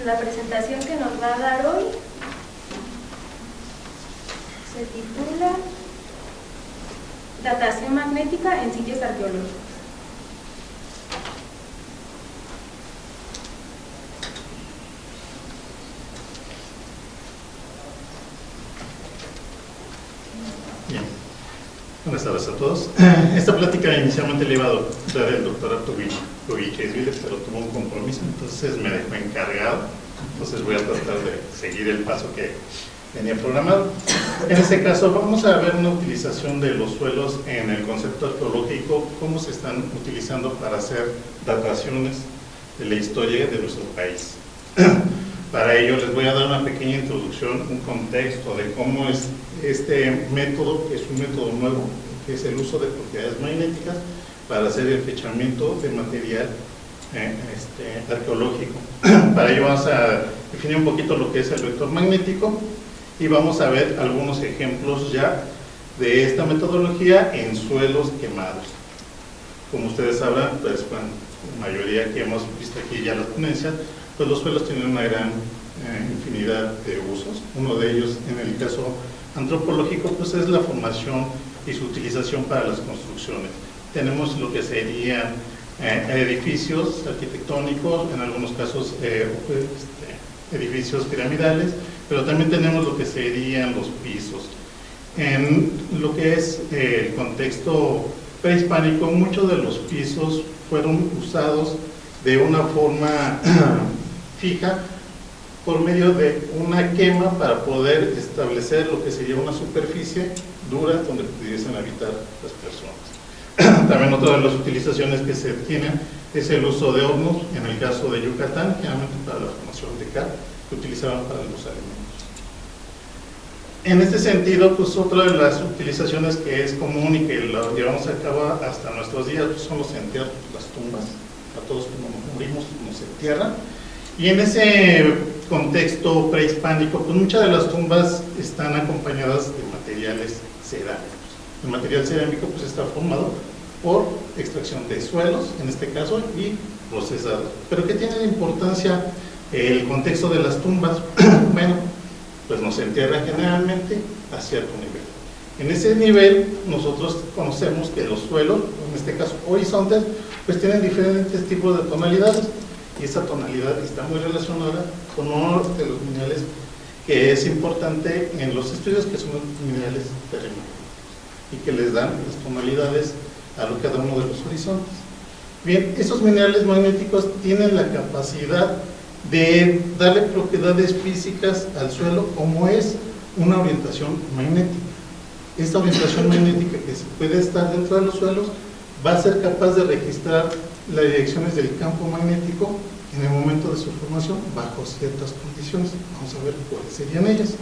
La presentación que nos va a dar hoy se titula Datación magnética en sitios arqueológicos. Bien, buenas tardes a todos. Esta plática inicialmente le iba a dar el doctor Arturo Guichesville, pero tuvo un compromiso, entonces me dejó encargado. Entonces voy a tratar de seguir el paso que tenía programado. En este caso vamos a ver una utilización de los suelos en el concepto arqueológico, cómo se están utilizando para hacer dataciones de la historia de nuestro país. Para ello les voy a dar una pequeña introducción, un contexto de cómo es este método, que es un método nuevo, que es el uso de propiedades magnéticas para hacer el fechamiento de material arqueológico. Para ello vamos a definir un poquito lo que es el vector magnético y vamos a ver algunos ejemplos ya de esta metodología en suelos quemados. Como ustedes sabrán, pues bueno, la mayoría que hemos visto aquí ya las ponencias, pues los suelos tienen una gran infinidad de usos. Uno de ellos, en el caso antropológico, pues es la formación y su utilización para las construcciones. Tenemos lo que serían edificios arquitectónicos, en algunos casos edificios piramidales, pero también tenemos lo que serían los pisos. En lo que es el contexto prehispánico, muchos de los pisos fueron usados de una forma fija por medio de una quema para poder establecer lo que sería una superficie dura donde pudiesen habitar las personas. También otra de las utilizaciones que se tienen es el uso de hornos, en el caso de Yucatán, generalmente para la formación de cal, que utilizaban para los alimentos. En este sentido, pues otra de las utilizaciones que es común y que lo llevamos a cabo hasta nuestros días pues, son los entierros, las tumbas. A todos cuando nos morimos nos entierran. Y en ese contexto prehispánico, pues muchas de las tumbas están acompañadas de materiales cerámicos. El material cerámico pues está formado por extracción de suelos, en este caso, y procesado. ¿Pero qué tiene de importancia el contexto de las tumbas? Bueno, pues nos entierran generalmente a cierto nivel. En ese nivel nosotros conocemos que los suelos, en este caso horizontes, pues tienen diferentes tipos de tonalidades y esa tonalidad está muy relacionada con uno de los minerales que es importante en los estudios, que son los minerales terremotos y que les dan las tonalidades a cada uno de los horizontes. Bien, esos minerales magnéticos tienen la capacidad de darle propiedades físicas al suelo como es una orientación magnética. Esta orientación magnética que se puede estar dentro de los suelos va a ser capaz de registrar las direcciones del campo magnético en el momento de su formación bajo ciertas condiciones. Vamos a ver cuáles serían ellas.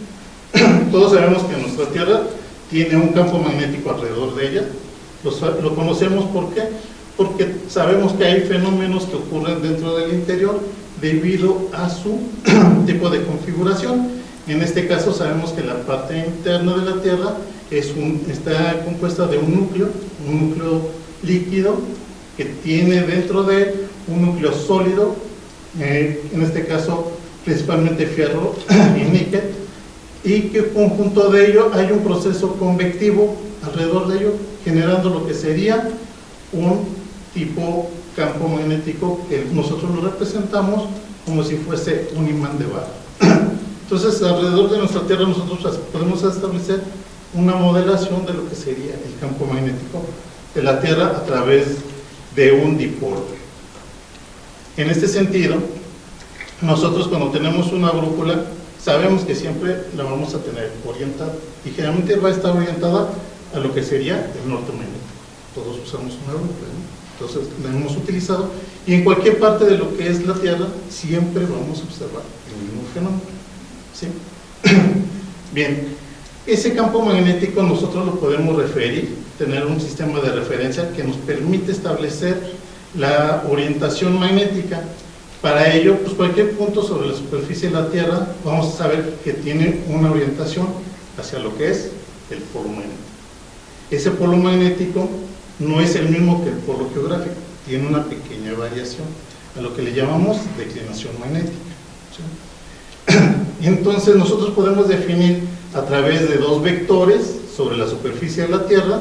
Todos sabemos que nuestra Tierra tiene un campo magnético alrededor de ella. Lo conocemos ¿por qué? Porque sabemos que hay fenómenos que ocurren dentro del interior debido a su tipo de configuración. En este caso sabemos que la parte interna de la Tierra está compuesta de un núcleo líquido que tiene dentro de un núcleo sólido, en este caso principalmente fierro y níquel, y que conjunto de ello hay un proceso convectivo alrededor de ello, generando lo que sería un tipo campo magnético que nosotros lo representamos como si fuese un imán de barro. Entonces, alrededor de nuestra Tierra nosotros podemos establecer una modelación de lo que sería el campo magnético de la Tierra a través de un dipolo. En este sentido, nosotros cuando tenemos una brújula, sabemos que siempre la vamos a tener orientada y generalmente va a estar orientada a lo que sería el norte magnético. Todos usamos una brújula, ¿no? Entonces la hemos utilizado y en cualquier parte de lo que es la Tierra siempre vamos a observar el mismo fenómeno, ¿sí? Bien, ese campo magnético nosotros lo podemos referir, tener un sistema de referencia que nos permite establecer la orientación magnética. Para ello, pues cualquier punto sobre la superficie de la Tierra vamos a saber que tiene una orientación hacia lo que es el polo magnético. Ese polo magnético no es el mismo que el polo geográfico, tiene una pequeña variación, a lo que le llamamos declinación magnética, ¿sí? Entonces nosotros podemos definir a través de dos vectores sobre la superficie de la Tierra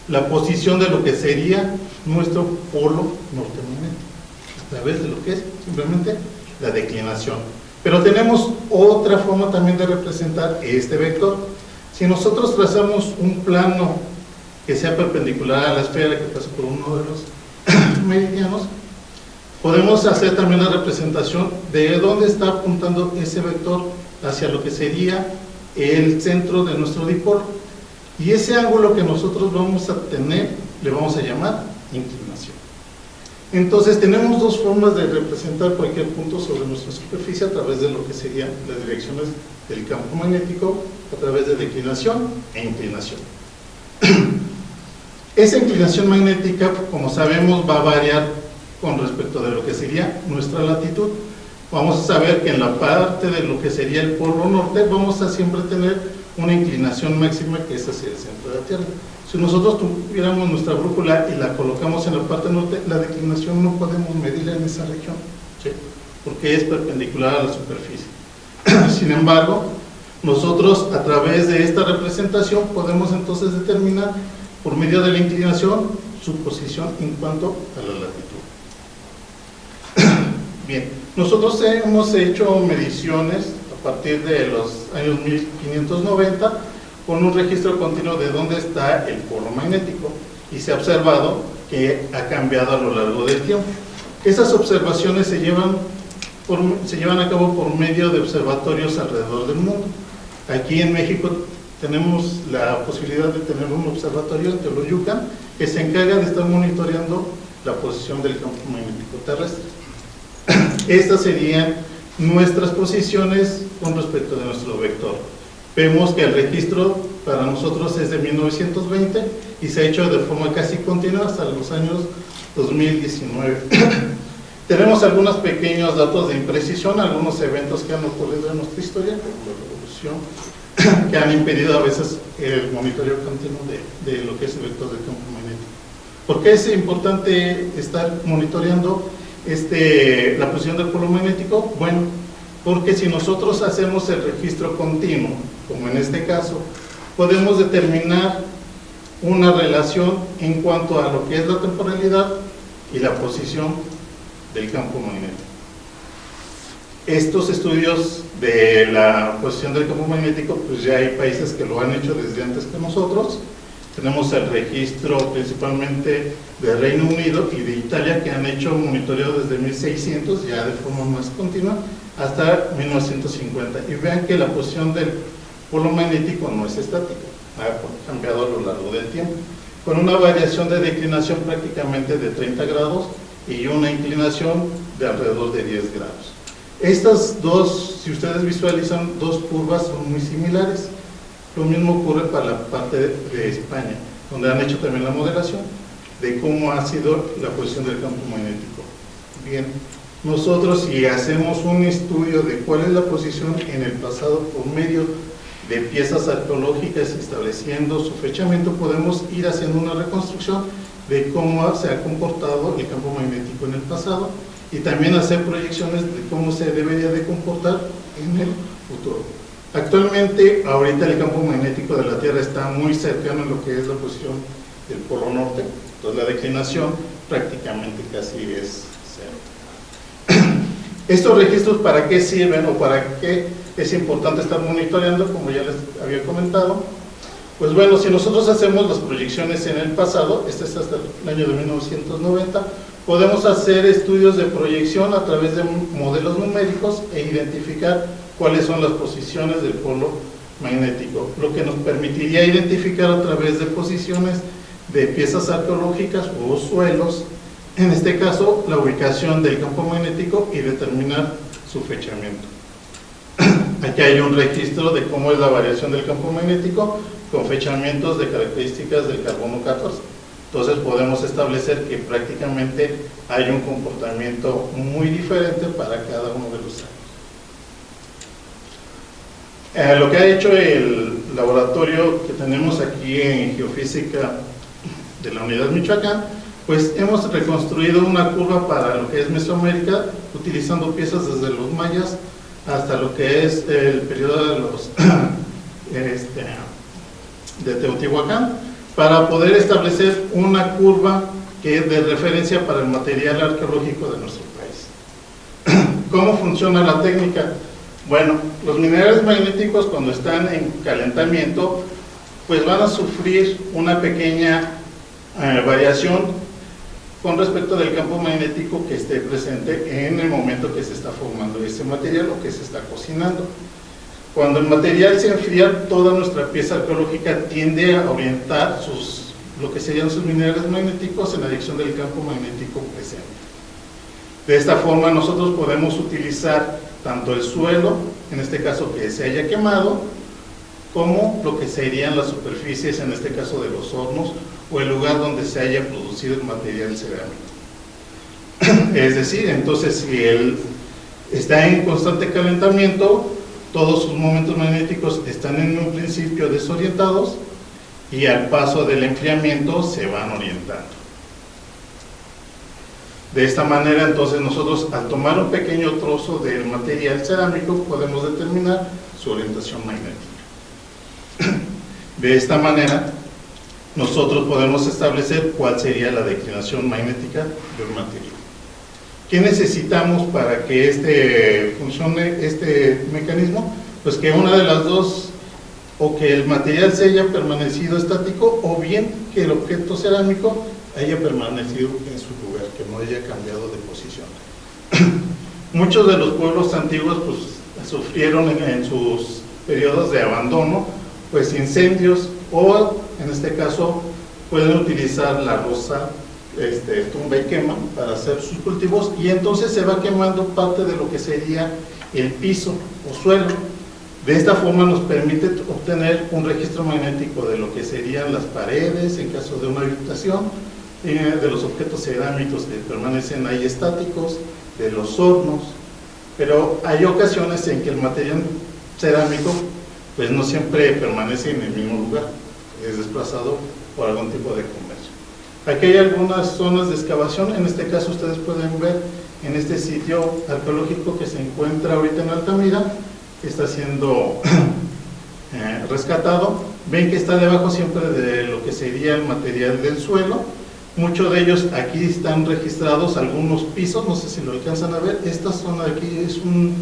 la posición de lo que sería nuestro polo norte magnético, a través de lo que es simplemente la declinación. Pero tenemos otra forma también de representar este vector. Si nosotros trazamos un plano que sea perpendicular a la esfera, que pasa por uno de los meridianos, podemos hacer también la representación de dónde está apuntando ese vector hacia lo que sería el centro de nuestro dipolo. Y ese ángulo que nosotros vamos a tener, le vamos a llamar inclinación. Entonces tenemos dos formas de representar cualquier punto sobre nuestra superficie a través de lo que serían las direcciones del campo magnético, a través de declinación e inclinación. Esa inclinación magnética, como sabemos, va a variar con respecto de lo que sería nuestra latitud. Vamos a saber que en la parte de lo que sería el polo norte vamos a siempre tener una inclinación máxima que es hacia el centro de la Tierra. Si nosotros tuviéramos nuestra brújula y la colocamos en la parte norte, la declinación no podemos medirla en esa región, ¿sí? Porque es perpendicular a la superficie. Sin embargo, nosotros a través de esta representación podemos entonces determinar por medio de la inclinación su posición en cuanto a la latitud. Bien, nosotros hemos hecho mediciones a partir de los años 1590 con un registro continuo de dónde está el polo magnético, y se ha observado que ha cambiado a lo largo del tiempo. Esas observaciones se llevan a cabo por medio de observatorios alrededor del mundo. Aquí en México tenemos la posibilidad de tener un observatorio en Teoloyucan que se encarga de estar monitoreando la posición del campo magnético terrestre. Estas serían nuestras posiciones con respecto de nuestro vector. Vemos que el registro para nosotros es de 1920 y se ha hecho de forma casi continua hasta los años 2019. Tenemos algunos pequeños datos de imprecisión, algunos eventos que han ocurrido en nuestra historia, como la revolución, que han impedido a veces el monitoreo continuo de lo que es el vector del campo magnético. ¿Por qué es importante estar monitoreando la posición del polo magnético? Bueno, porque si nosotros hacemos el registro continuo, como en este caso, podemos determinar una relación en cuanto a lo que es la temporalidad y la posición del campo magnético. Estos estudios de la posición del campo magnético, pues ya hay países que lo han hecho desde antes que nosotros. Tenemos el registro principalmente de Reino Unido y de Italia, que han hecho un monitoreo desde 1600, ya de forma más continua, hasta 1950. Y vean que la posición del polo magnético no es estática, ha cambiado a lo largo del tiempo, con una variación de declinación prácticamente de 30 grados y una inclinación de alrededor de 10 grados. Estas dos, si ustedes visualizan, dos curvas son muy similares. Lo mismo ocurre para la parte de España, donde han hecho también la modelación de cómo ha sido la posición del campo magnético. Bien, nosotros si hacemos un estudio de cuál es la posición en el pasado por medio de piezas arqueológicas estableciendo su fechamiento, podemos ir haciendo una reconstrucción de cómo se ha comportado el campo magnético en el pasado y también hacer proyecciones de cómo se debería de comportar en el futuro. Actualmente, ahorita el campo magnético de la Tierra está muy cercano a lo que es la posición del polo norte, entonces la declinación prácticamente casi es cero. Estos registros, ¿para qué sirven o para qué es importante estar monitoreando? Como ya les había comentado, pues bueno, si nosotros hacemos las proyecciones en el pasado, este es hasta el año de 1990, podemos hacer estudios de proyección a través de modelos numéricos e identificar cuáles son las posiciones del polo magnético, lo que nos permitiría identificar a través de posiciones de piezas arqueológicas o suelos, en este caso la ubicación del campo magnético y determinar su fechamiento. Aquí hay un registro de cómo es la variación del campo magnético con fechamientos de características del carbono 14. Entonces podemos establecer que prácticamente hay un comportamiento muy diferente para cada uno de los años. Lo que ha hecho el laboratorio que tenemos aquí en Geofísica de la Unidad Michoacán, pues hemos reconstruido una curva para lo que es Mesoamérica, utilizando piezas desde los mayas hasta lo que es el periodo de los de Teotihuacán, para poder establecer una curva que es de referencia para el material arqueológico de nuestro país. ¿Cómo funciona la técnica? Bueno, los minerales magnéticos cuando están en calentamiento, pues van a sufrir una pequeña variación con respecto del campo magnético que esté presente en el momento que se está formando ese material o que se está cocinando. Cuando el material se enfría, toda nuestra pieza arqueológica tiende a orientar lo que serían sus minerales magnéticos en la dirección del campo magnético presente. De esta forma nosotros podemos utilizar tanto el suelo, en este caso que se haya quemado, como lo que serían las superficies, en este caso de los hornos, o el lugar donde se haya producido el material cerámico. Es decir, entonces si él está en constante calentamiento, todos sus momentos magnéticos están en un principio desorientados y al paso del enfriamiento se van orientando. De esta manera, entonces, nosotros al tomar un pequeño trozo del material cerámico podemos determinar su orientación magnética. De esta manera, nosotros podemos establecer cuál sería la declinación magnética de un material. ¿Qué necesitamos para que funcione este mecanismo? Pues que una de las dos, o que el material se haya permanecido estático, o bien que el objeto cerámico haya permanecido en su lugar, que no haya cambiado de posición. Muchos de los pueblos antiguos pues sufrieron en sus periodos de abandono pues incendios, o en este caso pueden utilizar la rosa, tumba y quema para hacer sus cultivos, y entonces se va quemando parte de lo que sería el piso o suelo. De esta forma nos permite obtener un registro magnético de lo que serían las paredes en caso de una habitación, de los objetos cerámicos que permanecen ahí estáticos, de los hornos, pero hay ocasiones en que el material cerámico pues no siempre permanece en el mismo lugar, es desplazado por algún tipo de comercio. Aquí hay algunas zonas de excavación, en este caso ustedes pueden ver en este sitio arqueológico que se encuentra ahorita en Altamira, que está siendo rescatado. Ven que está debajo siempre de lo que sería el material del suelo. Muchos de ellos aquí están registrados algunos pisos, no sé si lo alcanzan a ver. Esta zona de aquí es un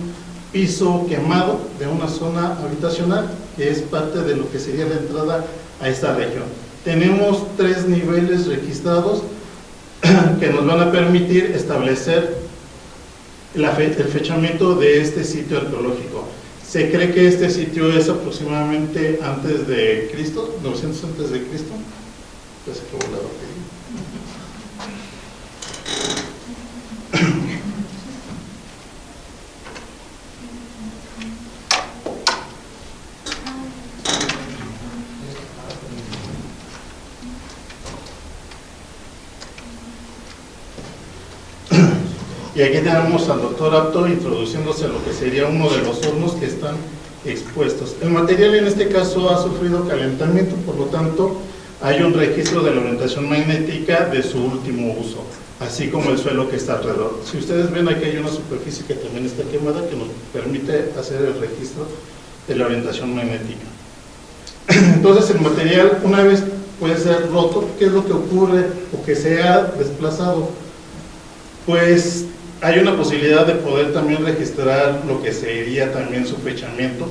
piso quemado de una zona habitacional, que es parte de lo que sería la entrada a esta región. Tenemos 3 niveles registrados que nos van a permitir establecer el fechamiento de este sitio arqueológico. Se cree que este sitio es aproximadamente antes de Cristo, 900 antes de Cristo. Pues que voy a repetir. Y aquí tenemos al doctor Apto introduciéndose a lo que sería uno de los hornos que están expuestos. El material en este caso ha sufrido calentamiento, por lo tanto hay un registro de la orientación magnética de su último uso, así como el suelo que está alrededor. Si ustedes ven, aquí hay una superficie que también está quemada que nos permite hacer el registro de la orientación magnética. Entonces el material, una vez puede ser roto, ¿qué es lo que ocurre o que se ha desplazado? Pues hay una posibilidad de poder también registrar lo que sería también su fechamiento,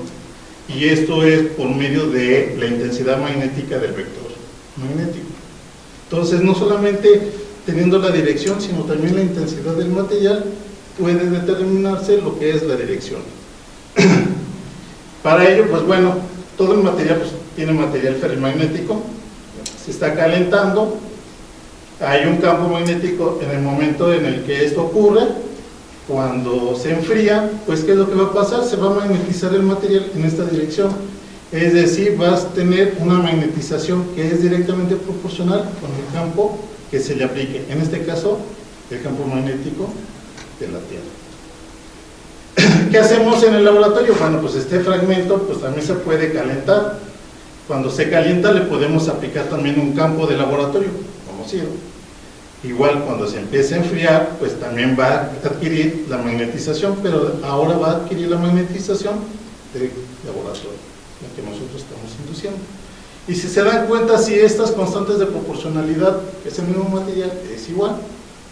y esto es por medio de la intensidad magnética del vector magnético. Entonces, no solamente teniendo la dirección, sino también la intensidad del material, puede determinarse lo que es la dirección. Para ello, pues bueno, todo el material pues, tiene material ferrimagnético, se está calentando. Hay un campo magnético en el momento en el que esto ocurre. Cuando se enfría, pues ¿qué es lo que va a pasar? Se va a magnetizar el material en esta dirección. Es decir, vas a tener una magnetización que es directamente proporcional con el campo que se le aplique. En este caso, el campo magnético de la Tierra. ¿Qué hacemos en el laboratorio? Bueno, pues este fragmento pues también se puede calentar. Cuando se calienta le podemos aplicar también un campo de laboratorio conocido. Igual cuando se empiece a enfriar, pues también va a adquirir la magnetización, pero ahora va a adquirir la magnetización del laboratorio, la que nosotros estamos induciendo. Y si se dan cuenta, si estas constantes de proporcionalidad, que es el mismo material, es igual,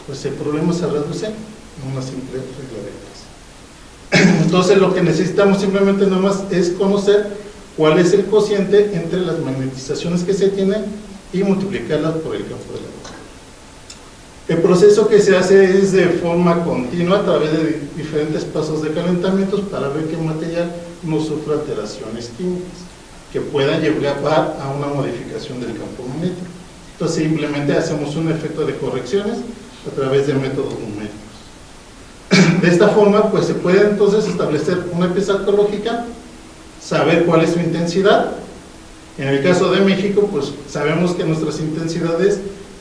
pues el problema se reduce a una simple regla de tres. Entonces lo que necesitamos simplemente nomás es conocer cuál es el cociente entre las magnetizaciones que se tienen y multiplicarlas por el campo de la luz. El proceso que se hace es de forma continua a través de diferentes pasos de calentamientos para ver que el material no sufra alteraciones químicas que puedan llevar a una modificación del campo magnético. Entonces simplemente hacemos un efecto de correcciones a través de métodos numéricos. De esta forma, pues se puede entonces establecer una pieza arqueológica, saber cuál es su intensidad. En el caso de México, pues sabemos que nuestras intensidades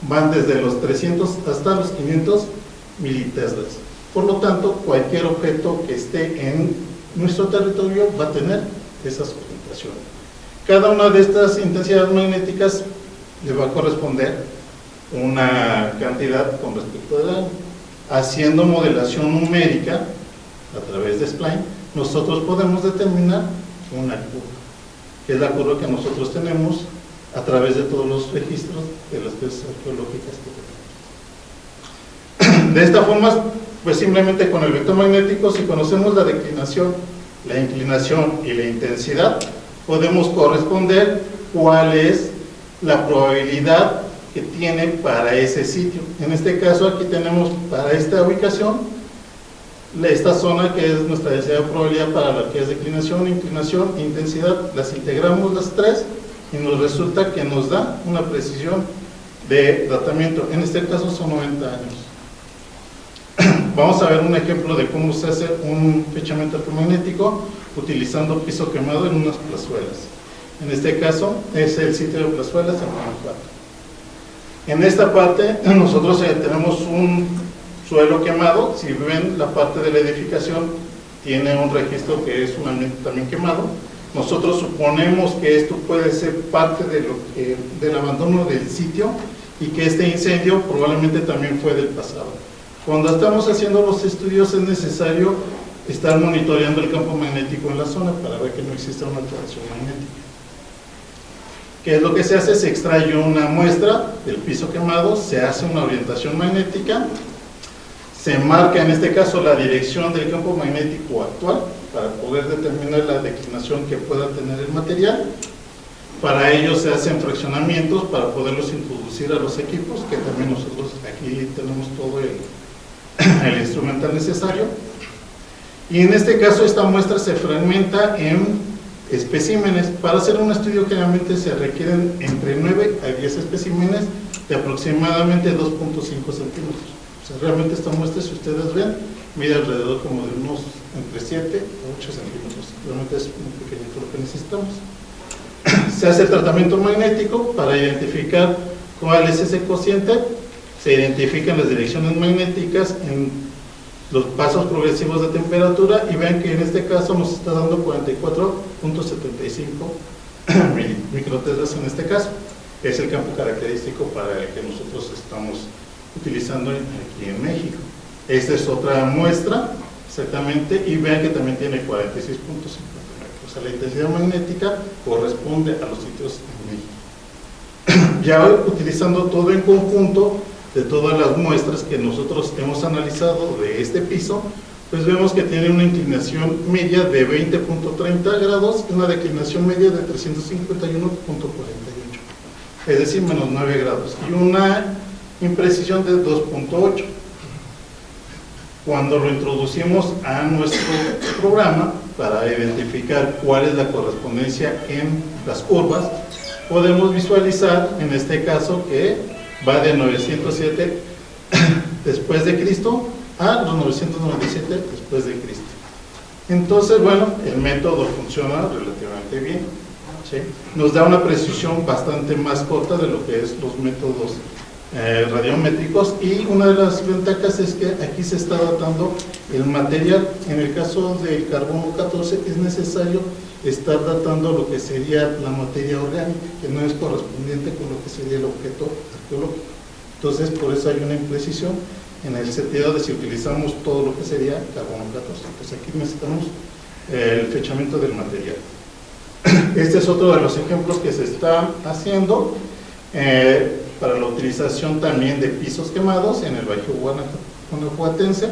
van desde los 300 hasta los 500 militeslas. Por lo tanto, cualquier objeto que esté en nuestro territorio va a tener esas orientaciones. Cada una de estas intensidades magnéticas le va a corresponder una cantidad con respecto del año. Haciendo modelación numérica a través de Spline, nosotros podemos determinar una curva, que es la curva que nosotros tenemos a través de todos los registros de las piezas arqueológicas que tenemos. De esta forma, pues simplemente con el vector magnético, si conocemos la declinación, la inclinación y la intensidad, podemos corresponder cuál es la probabilidad que tiene para ese sitio. En este caso aquí tenemos para esta ubicación esta zona que es nuestra densidad de probabilidad para la que es declinación, inclinación e intensidad. Las integramos las tres y nos resulta que nos da una precisión de tratamiento. En este caso son 90 años. Vamos a ver un ejemplo de cómo se hace un fechamiento electromagnético utilizando piso quemado en unas plazuelas. En este caso es el sitio de plazuelas en Guanajuato. En esta parte nosotros tenemos un suelo quemado. Si ven, la parte de la edificación tiene un registro que es un ambiente también quemado. Nosotros suponemos que esto puede ser parte de del abandono del sitio y que este incendio probablemente también fue del pasado. Cuando estamos haciendo los estudios es necesario estar monitoreando el campo magnético en la zona para ver que no exista una alteración magnética. ¿Qué es lo que se hace? Se extrae una muestra del piso quemado, se hace una orientación magnética, se marca en este caso la dirección del campo magnético actual para poder determinar la declinación que pueda tener el material. Para ello se hacen fraccionamientos para poderlos introducir a los equipos, que también nosotros aquí tenemos todo el instrumental necesario. Y en este caso esta muestra se fragmenta en especímenes. Para hacer un estudio generalmente se requieren entre 9 a 10 especímenes de aproximadamente 2.5 centímetros. O sea, realmente esta muestra, si ustedes ven, mide alrededor como de unos entre 7 a 8 centímetros. Realmente es muy pequeñito lo que necesitamos. Se hace el tratamiento magnético para identificar cuál es ese cociente. Se identifican las direcciones magnéticas en los pasos progresivos de temperatura y vean que en este caso nos está dando 44.75 microteslas en este caso. Es el campo característico para el que nosotros estamos utilizando aquí en México. Esta es otra muestra, exactamente, y vean que también tiene 46.50 metros. O sea, la intensidad magnética corresponde a los sitios en México. Ya utilizando todo en conjunto, de todas las muestras que nosotros hemos analizado de este piso, pues vemos que tiene una inclinación media de 20.30 grados y una declinación media de 351.48, es decir, menos 9 grados, y una imprecisión de 2.8. Cuando lo introducimos a nuestro programa para identificar cuál es la correspondencia en las curvas, podemos visualizar en este caso que va de 907 después de Cristo a los 997 después de Cristo. Entonces, bueno, el método funciona relativamente bien, ¿sí? Nos da una precisión bastante más corta de lo que es los métodos radiométricos, y una de las ventajas es que aquí se está datando el material. En el caso del carbono 14 es necesario estar datando lo que sería la materia orgánica, que no es correspondiente con lo que sería el objeto arqueológico. Entonces, por eso hay una imprecisión en el sentido de si utilizamos todo lo que sería carbono 14. Pues aquí necesitamos el fechamiento del material. Este es otro de los ejemplos que se están haciendo para la utilización también de pisos quemados en el Bajío Guanajuatense.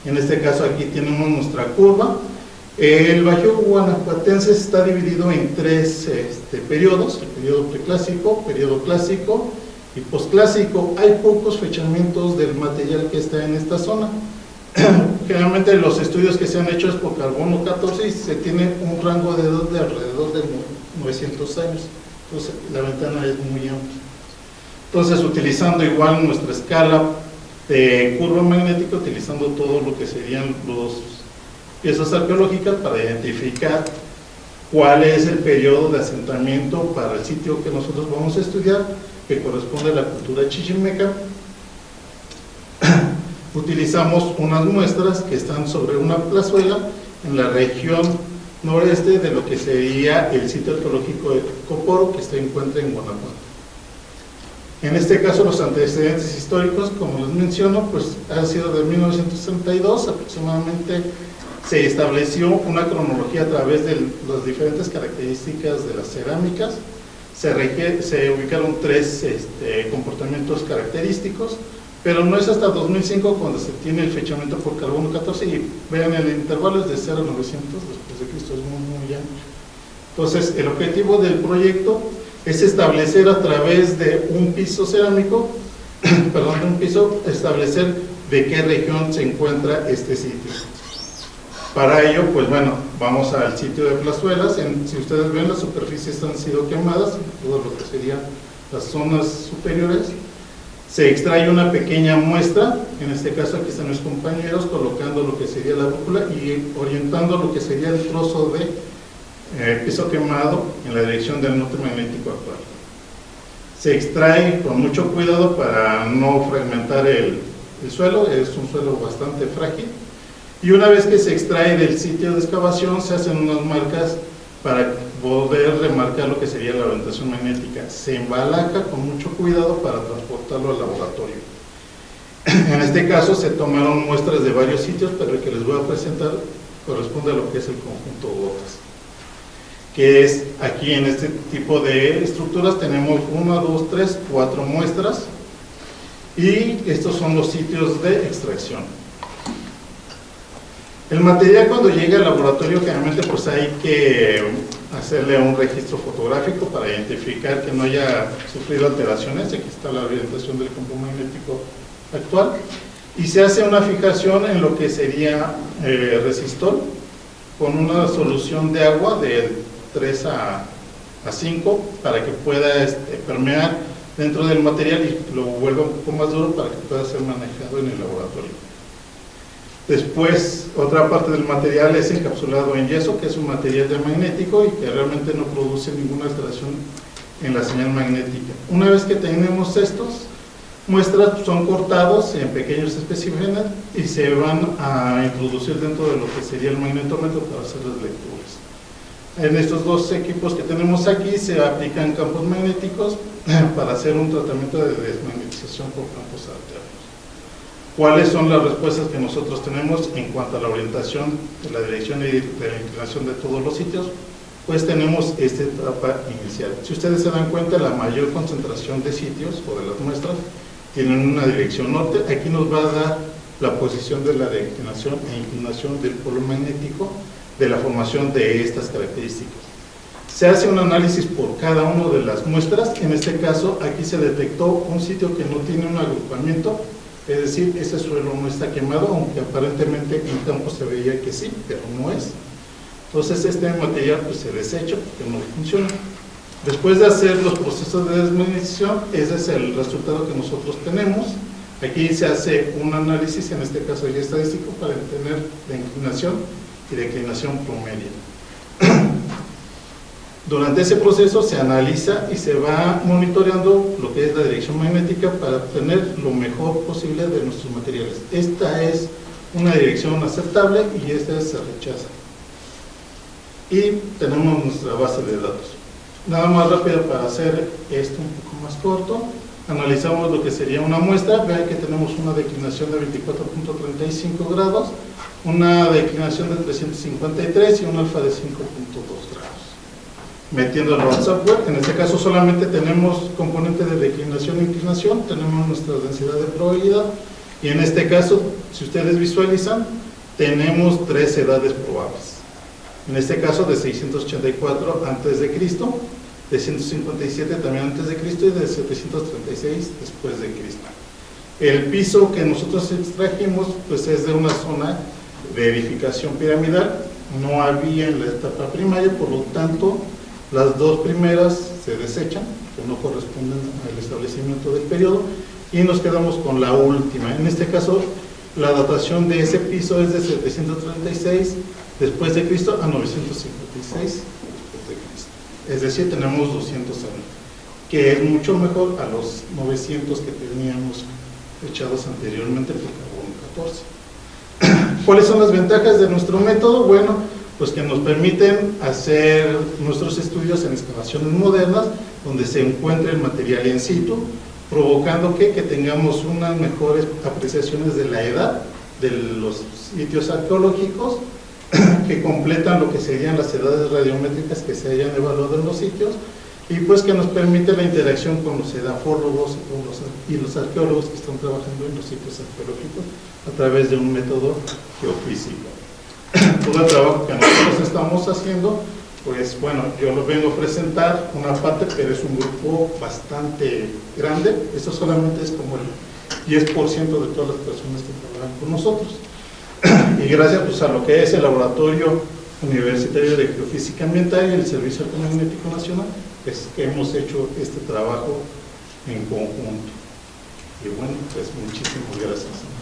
En este caso aquí tenemos nuestra curva. El Bajío Guanajuatense está dividido en tres periodos: el periodo preclásico, periodo clásico y posclásico. Hay pocos fechamientos del material que está en esta zona. Generalmente los estudios que se han hecho es por carbono 14 y se tiene un rango de edad de alrededor de 900 años. Entonces la ventana es muy amplia. Entonces, utilizando igual nuestra escala de curva magnética, utilizando todo lo que serían las piezas arqueológicas para identificar cuál es el periodo de asentamiento para el sitio que nosotros vamos a estudiar, que corresponde a la cultura chichimeca. Utilizamos unas muestras que están sobre una plazuela en la región noreste de lo que sería el sitio arqueológico de Coporo, que se encuentra en Guanajuato. En este caso, los antecedentes históricos, como les menciono, pues ha sido de 1962 aproximadamente. Se estableció una cronología a través de las diferentes características de las cerámicas. Se ubicaron tres comportamientos característicos, pero no es hasta 2005 cuando se tiene el fechamiento por carbono 14, y vean, el intervalo es de 0 a 900 después de Cristo, es muy amplio. Entonces, el objetivo del proyecto es establecer a través de un piso cerámico, establecer de qué región se encuentra este sitio. Para ello, pues bueno, vamos al sitio de Plazuelas. Si ustedes ven, las superficies han sido quemadas, todo lo que serían las zonas superiores. Se extrae una pequeña muestra, en este caso aquí están mis compañeros colocando lo que sería la brújula y orientando lo que sería el trozo de piso quemado en la dirección del norte magnético actual. Se extrae con mucho cuidado para no fragmentar el suelo, es un suelo bastante frágil, y una vez que se extrae del sitio de excavación se hacen unas marcas para poder remarcar lo que sería la orientación magnética. Se embalaja con mucho cuidado para transportarlo al laboratorio. En este caso se tomaron muestras de varios sitios, pero el que les voy a presentar corresponde a lo que es el conjunto gotas, que es aquí en este tipo de estructuras tenemos 1, 2, 3, 4 muestras, y estos son los sitios de extracción. El material, cuando llega al laboratorio, generalmente pues hay que hacerle un registro fotográfico para identificar que no haya sufrido alteraciones. Aquí está la orientación del campo magnético actual, y se hace una fijación en lo que sería resistol con una solución de agua de 3 a 5 para que pueda permear dentro del material y lo vuelva un poco más duro para que pueda ser manejado en el laboratorio. Después, otra parte del material es encapsulado en yeso, que es un material magnético y que realmente no produce ninguna alteración en la señal magnética. Una vez que tenemos estos muestras, son cortados en pequeños especímenes y se van a introducir dentro de lo que sería el magnetómetro para hacer las lecturas. En estos dos equipos que tenemos aquí se aplican campos magnéticos para hacer un tratamiento de desmagnetización por campos alternos. ¿Cuáles son las respuestas que nosotros tenemos en cuanto a la orientación de la dirección y de la inclinación de todos los sitios? Pues tenemos esta etapa inicial. Si ustedes se dan cuenta, la mayor concentración de sitios o de las muestras tienen una dirección norte. Aquí nos va a dar la posición de la declinación e inclinación del polo magnético de la formación de estas características. Se hace un análisis por cada una de las muestras. En este caso, aquí se detectó un sitio que no tiene un agrupamiento. Es decir, ese suelo no está quemado, aunque aparentemente en campo se veía que sí, pero no es. Entonces este material pues se desecha porque no funciona. Después de hacer los procesos de desmagnetización, ese es el resultado que nosotros tenemos. Aquí se hace un análisis, en este caso ya estadístico, para obtener la inclinación y declinación promedio. Durante ese proceso se analiza y se va monitoreando lo que es la dirección magnética para obtener lo mejor posible de nuestros materiales. Esta es una dirección aceptable y esta se rechaza. Y tenemos nuestra base de datos. Nada más rápido para hacer esto un poco más corto. analizamos lo que sería una muestra. Vean que tenemos una declinación de 24.35 grados, una declinación de 353 y un alfa de 5.2 grados. Metiéndolo al software, en este caso solamente tenemos componente de declinación e inclinación, tenemos nuestra densidad de probabilidad, y en este caso, si ustedes visualizan, tenemos 3 edades probables. En este caso de 684 antes de Cristo, de 157 también antes de Cristo y de 736 después de Cristo. El piso que nosotros extrajimos pues es de una zona de edificación piramidal, no había en la etapa primaria, por lo tanto las 2 primeras se desechan, que no corresponden al establecimiento del periodo, y nos quedamos con la última. En este caso la datación de ese piso es de 736 después de Cristo a 956 después de Cristo. Es decir, tenemos 200 años, que es mucho mejor a los 900 que teníamos echados anteriormente por carbono 14. ¿Cuáles son las ventajas de nuestro método? Bueno, pues que nos permiten hacer nuestros estudios en excavaciones modernas, donde se encuentra el material in situ, provocando que tengamos unas mejores apreciaciones de la edad de los sitios arqueológicos, que completan lo que serían las edades radiométricas que se hayan evaluado en los sitios, y pues que nos permite la interacción con los edafólogos y los arqueólogos que están trabajando en los sitios arqueológicos a través de un método geofísico. Todo el trabajo que nosotros estamos haciendo, pues bueno, yo lo vengo a presentar una parte, pero es un grupo bastante grande. Esto solamente es como el 10% de todas las personas que trabajan con nosotros. Y gracias pues a lo que es el Laboratorio Universitario de Geofísica Ambiental y el Servicio Electromagnético Nacional, es que hemos hecho este trabajo en conjunto. Y bueno, pues muchísimas gracias.